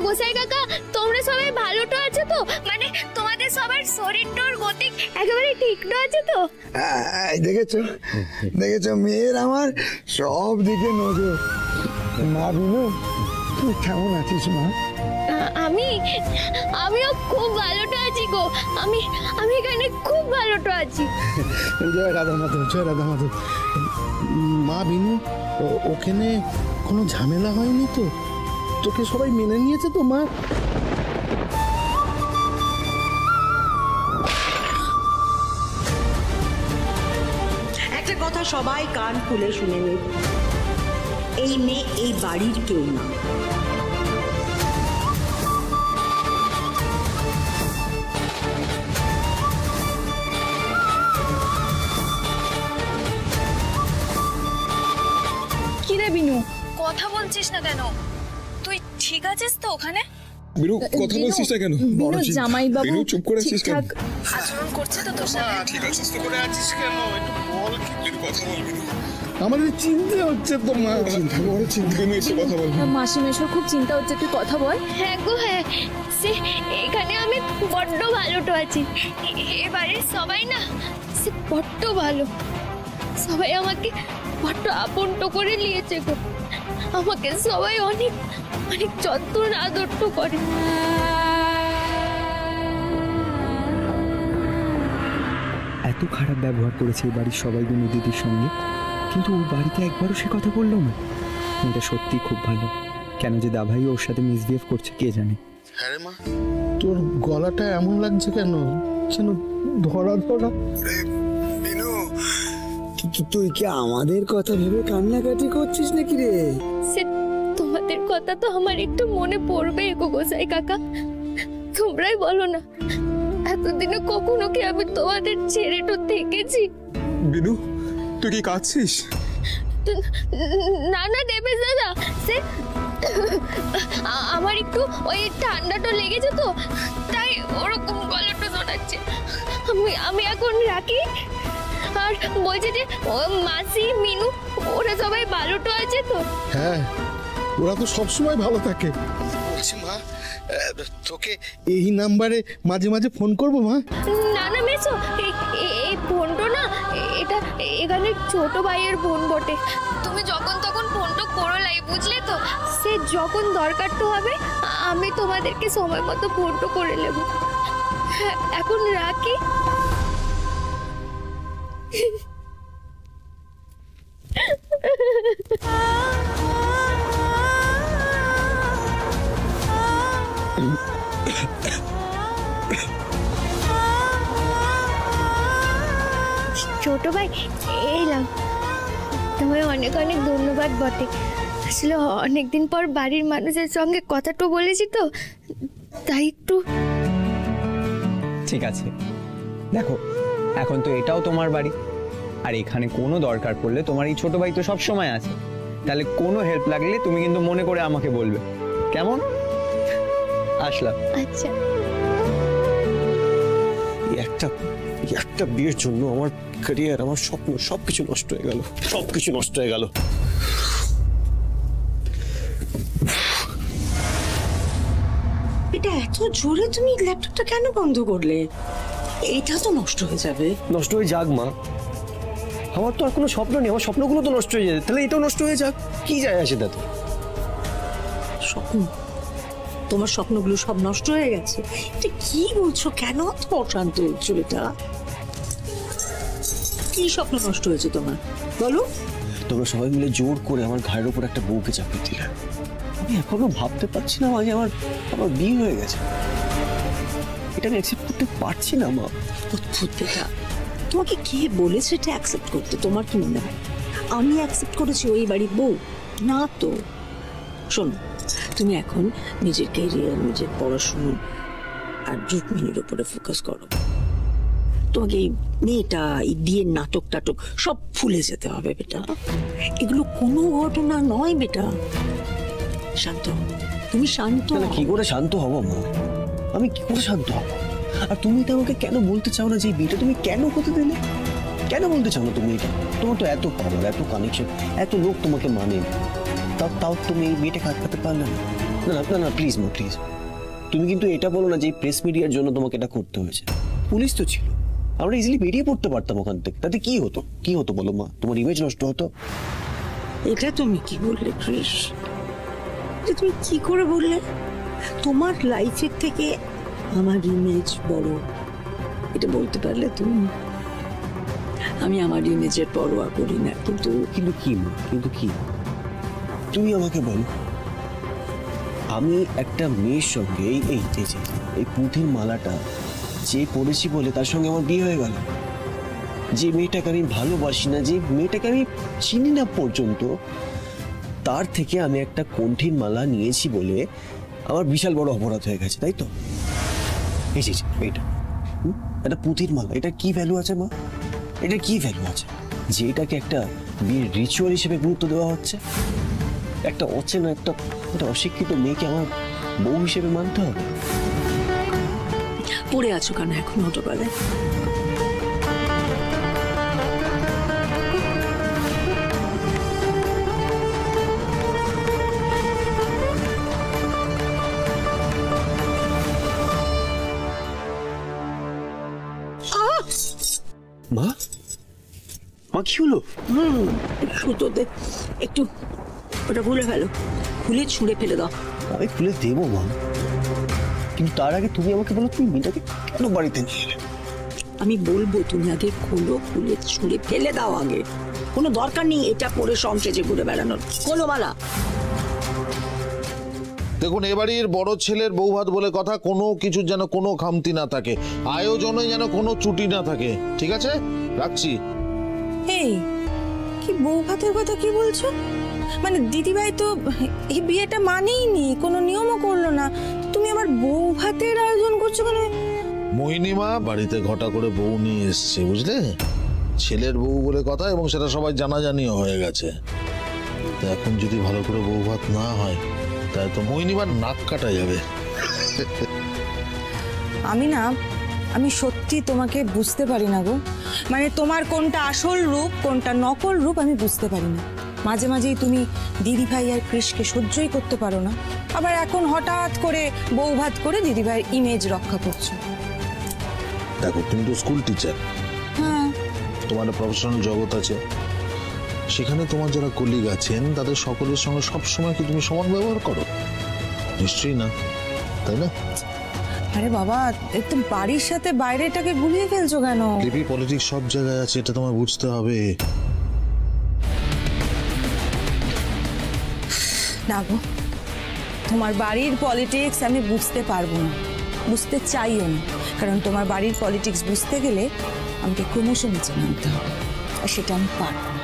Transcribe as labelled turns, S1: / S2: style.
S1: গোসাই কাকা, তোমরা সবাই ভালো তো আছো তো? মানে তোমাদের সবার শরীরটার গতি একেবারে ঠিক না আছে তো?
S2: দেখেছো দেখেছো মেয়ের আমার সব দিকে নজর। মা বিনু, তুই কেমন আছিস মা?
S1: আমিও খুব ভালোটা আছি গো। আমি এখানে খুব ভালোটা আছি।
S3: জয় রাধা মাধব, জয় রাধা মাধব। মা বিনু, ওখানে কোনো ঝামেলা হয়নি তো? তোকে সবাই মেনে নিয়েছে তো মা?
S4: একটা কথা সবাই কান খুলে শুনে নে, এই মেয়ে এই বাড়ির কেউ না।
S1: কিরে বিনু, কথা বলছিস না কেন? তুই ঠিক আছিস তো ওখানে?
S5: বিনু, কথা বলছিস না কেন?
S1: বিনু জামাই বাবু
S5: বিনু চুপ করে আছিস কেন?
S1: আচরণ করছে তো তোর সাথে?
S5: ঠিক আছিস তো? করে আছিস কেন? একটু বল, বিনু কথা বল। বিনু,
S3: আমাদের চিন্তা হচ্ছে তো মা।
S5: চিন্তা বড় চিন্তা। বিনু এসে কথা বল।
S1: মাসি মেশোর খুব চিন্তা হচ্ছে, তুই কথা বল। হ্যাঁ গো হ্যাঁ, সে এখানে আমি বড্ড ভালোটা আছি। এবারে সবাই না সে বড্ড ভালো, সবাই আমাকে বড্ড আপনটো করে নিয়েছে গো। আমাকে সবাই অনেক অনেক যত্ন আদর তো করে।
S6: এত খারাপ ব্যবহার করেছে এই বাড়ির সবাই বিনু দিদির সঙ্গে, কিন্তু ওর বাড়িতে একবারও সে কথা বললো না। এটা সত্যি খুব ভালো। কেন যে দাভাই ওর সাথে মিসবিহেভ করছে কে জানে।
S3: হ্যাঁ রে মা, তোর গলাটা এমন লাগছে কেন? কেন ধরা ধরা?
S2: বিনু, তুই কি আমাদের কথা ভেবে কান্নাকাটি করছিস নাকি রে?
S1: সে তোমাদের কথা তো আমার একটু মনে পড়বে গো গোসাই কাকা। তোমরাই বলো না, এতদিনে কখনো কি আমি তোমাদের ছেড়ে তো থেকেছি?
S5: বিনু, তুই কি কাঁদছিস?
S1: না না দেবেশ দাদা, সে আমার একটু ওই ঠান্ডাটা লেগেছে তো, তাই ওরকম গলাটা শোনাচ্ছে। আমি এখন রাখি। আর বলছি যে মাসি মিনু ওরা সবাই ভালোটা আছে তো?
S3: হ্যাঁ, ওরা তো সবসময় ভালো থাকে। বলছি মা, তোকে এই নাম্বারে মাঝে মাঝে ফোন করবো মা?
S1: না না মেসো, এই ফোনটা না, এটা এখানে ছোট ভাইয়ের ফোন বটে। তুমি যখন তখন ফোনটা করো লাই, বুঝলে তো? সে যখন দরকার তো হবে আমি তোমাদেরকে সময় মতো ফোনটা করে নেব। এখন রাখি। ছোট ভাই এলাম, তোমায় অনেক অনেক ধন্যবাদ বটে। আসলে অনেকদিন পর বাড়ির মানুষের সঙ্গে কথাটা বলেছি তো, তাই একটু।
S6: ঠিক আছে, দেখো এখন তো এটাও তোমার বাড়ি, আর এখানে কোনো দরকার পড়লে তোমার এই ছোট ভাই তো সব সময় আছে। তাহলে কোনো হেল্প লাগলে তুমি কিন্তু মনে করে আমাকে বলবে, কেমন? আসলাম।
S1: আচ্ছা।
S7: একটা বিয়ের জন্য আমার ক্যারিয়ার, আমার স্বপ্ন সবকিছু নষ্ট হয়ে গেল, সবকিছু নষ্ট হয়ে গেল।
S4: এটা এত জোরে তুমি ল্যাপটপটা কেন বন্ধ করলে? এটা তো নষ্ট হয়ে যাবে।
S7: নষ্ট হয়ে যাক মা, আমার তো আর কোনো স্বপ্ন নেই, আমার স্বপ্নগুলো তো নষ্ট হয়ে যাবে, তাহলে এটাও নষ্ট হয়ে যাক, কি যায় আসে তাতে?
S4: স্বপ্ন? তোমার স্বপ্নগুলো সব নষ্ট হয়ে গেছে? এটা কি বলছো? কেন তো অশান্ত হচ্ছো? এটা কি স্বপ্ন নষ্ট হয়েছে তোমার, বলো?
S7: তোমরা সবাই মিলে জোর করে আমার ঘাড়ের উপর একটা বউকে চাপিয়ে দিলে। আমি এখনো ভাবতে পারছি না যে আমার বিয়ে হয়ে গেছে। এটা আমি অ্যাকসেপ্ট করতে পারছি না মা।
S4: অদ্ভুত বেটা, তোমাকে কে বলেছে এটা অ্যাকসেপ্ট করতে? তোমার কি মনে হয় আমি অ্যাকসেপ্ট করেছি ওই বাড়ির বউ? না তো। শোনো, তুমি এখন নিজের ক্যারিয়ার, নিজের পড়াশুনো আর রুক্মিণীর উপরে ফোকাস করো। তোমাকে এই মেয়েটা, এই বিয়ের নাটক টাটক সব ভুলে যেতে হবে বেটা। এগুলো কোনো ঘটনা নয় বেটা। শান্ত হও, তুমি শান্ত।
S7: কি করে শান্ত হবো মা? আমি কি করে শান্ত হবো? আর তুমি তো আমাকে কেন বলতে চাও না যে এই বিয়েটা তুমি কেন করতে দিলে? কেন বলতে চাও না তুমি এটা? তোমার তো এত পাওয়ার, এত কানেকশন, এত লোক তোমাকে মানে, তাও তুমি এই বিয়েটাকে আটকাতে পারলে না। না না না প্লিজ মা প্লিজ, তুমি কিন্তু এটা বলো না যে প্রেস মিডিয়ার জন্য তোমাকে এটা করতে হয়েছে। পুলিশ তো ছিল, আমরা ইজিলি বেরিয়ে পড়তে পারতাম ওখান থেকে, তাতে কি হতো? কি হতো বলো মা? তোমার ইমেজ নষ্ট হতো।
S4: এটা তুমি কি বললে ক্রিস? এটা তুমি কি করে বললে? তোমার লাইফের থেকে আমার ইমেজ বড়, এটা বলতে পারলে তুমি? আমি আমার ইমেজের পরোয়া করি না, কিন্তু
S7: কিন্তু কি মা, কিন্তু কি? তুমি আমাকে বলো, আমি একটা মেয়ের সঙ্গে এই পুঁথির মালাটা যে পড়েছি বলে তার সঙ্গে আমার বিয়ে হয়ে গেল। যে মেয়েটাকে আমি ভালোবাসি না, যে মেয়েটাকে আমি চিনি না পর্যন্ত, তার থেকে আমি একটা কণ্ঠীর মালা নিয়েছি বলে আমার বিশাল বড় অপরাধ হয়ে গেছে, তাই তো? এই যে এইটা একটা পুঁথির মালা, এটা কি ভ্যালু আছে মা? এটা কি ভ্যালু আছে যে এটাকে একটা বিয়ের রিচুয়াল হিসেবে গুরুত্ব দেওয়া হচ্ছে? একটা অচেনা একটা অশিক্ষিত মেয়েকে আমার বউ হিসেবে মানতে হবে?
S4: পড়ে আছো কেন এখন অটোপালে?
S7: মা, মা কি হলো?
S4: সুতোতে একটু ওটা খুলে ফেলো, খুলে ছুঁড়ে ফেলে দাও।
S7: আমি খুলে দেবো মা, কিন্তু তার আগে তুমি আমাকে বলো তুমি মেয়েটাকে কেন বাড়িতে নিয়ে এলে?
S4: আমি বলবো তুমি আগে খোলো, খুলে ছুঁড়ে ফেলে দাও আগে। কোনো দরকার নেই এটা পরে সংসেজে ঘুরে বেড়ানোর। খোলো মালা।
S5: দেখুন, এবাড়ির বড় ছেলের বৌভাত বলে কথা, কোনো কিছুর যেন কোনো খামতি না থাকে, আয়োজনে যেন কোনো ত্রুটি না থাকে, ঠিক আছে? রাখছি।
S8: এই কি বৌভাতের কথা কি বলছো? মানে দিদিভাই তো এই বিয়েটা মানেই নি, কোনো নিয়মও করলো না, তুমি আবার বৌভাতের আয়োজন করছো কেন?
S5: মোহিনীমা বাড়িতে ঘটা করে বউ নিয়ে এসছে, বুঝলে? ছেলের বউ বলে কথা, এবং সেটা সবাই জানাজানিও হয়ে গেছে। তো এখন যদি ভালো করে বৌভাত না হয় তাই তো মোহিনীমার নাক কাটা যাবে।
S8: আমি সত্যি তোমাকে বুঝতে পারি না গো। মানে তোমার কোনটা আসল রূপ কোনটা নকল রূপ আমি বুঝতে পারি না। মাঝে মাঝেই তুমি দিদিভাই আর কৃষকে সহ্যই করতে পারো না, আবার এখন হঠাৎ করে বৌভাত করে দিদিভাইয়ের ইমেজ রক্ষা করছো।
S5: দেখো, তুমি তো স্কুল টিচার,
S8: হ্যাঁ,
S5: তোমার প্রফেশনাল জগৎ আছে, সেখানে তোমার যারা কলিগ আছেন তাদের সকলের সঙ্গে সবসময় কি তুমি সমান ব্যবহার করো? নিশ্চয়ই না, তাই না?
S8: আরে বাবা, একদম বাড়ির সাথে বাইরেটাকে গুলিয়ে ফেলছো কেন?
S5: লিপি, পলিটিক্স সব জায়গায় আছে, এটা তোমায় বুঝতে হবে।
S8: না গো, তোমার বাড়ির পলিটিক্স আমি বুঝতে পারবো না, বুঝতে চাইও না, কারণ তোমার বাড়ির পলিটিক্স বুঝতে গেলে আমাকে ক্রমশ নিচে নামতে হবে, আর সেটা আমি পারবো না।